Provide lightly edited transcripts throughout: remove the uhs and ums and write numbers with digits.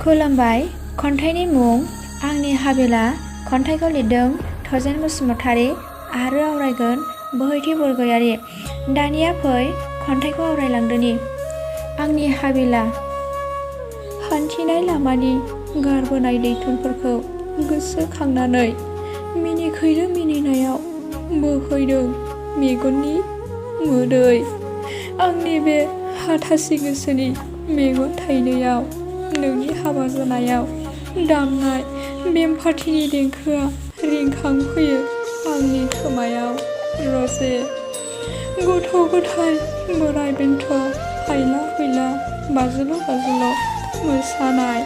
खुलुमबाय। खन्थाइनि मुं आंनि हाबिला। खन्थाइखौ लिरदों थजेन बसुमतारी आरो आवरायगोन बोहैथि बरगयारी। दानिया फै खन्थाइखौ आवरायलांदोनि। आंनि हाबिला। हान्थिनाय लामानि गारबोनाय दैथुनफोरखौ गोसोखांनानै मिनिखैरो मिनिनायाव बोहैदों मेगननि मोदै। आंनि बे हाथासि गोसोनि मेगन थाइनैयाव नोंनि हाबा जानायाव दामनाय बेमफाथिनि देंखोआ रिंखांफैयो आंनि खोमायाव रजे। गथ' गथाय बोराय बेन्थ' हायला हुइला बाज्ल' बाज्ल' मोसानाय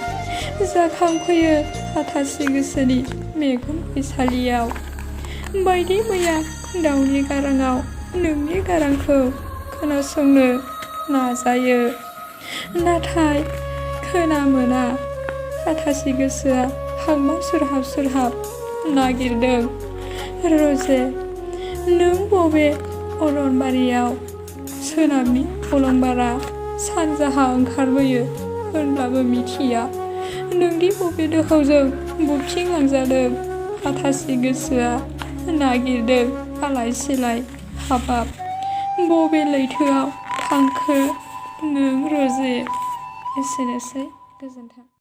जाखांफैयो हाथासि गोसोनि मेगन फैसालियाव। बायदि मैया दाउनि गाराङाव नोंनि गारांखौ खोनासंनो नाजायो, नाथाय खोना मोना। हाथासि गोसोआ हांमा सुरहाब सुरहाब नागिरदों रजे। नों बबे अरनबारियाव सोनाबनि अलंबारा सानजाहा ओंखारबोयो होनब्लाबो मिथिया। नोंदि बबे दोहौजों बुथिंलांजादों हाथासि गोसोआ नागिरदों आलाय सिलाय हाबाब। बबे लैथोआव थांखो नों रजे। एसेनोसै, गोजोन्थों।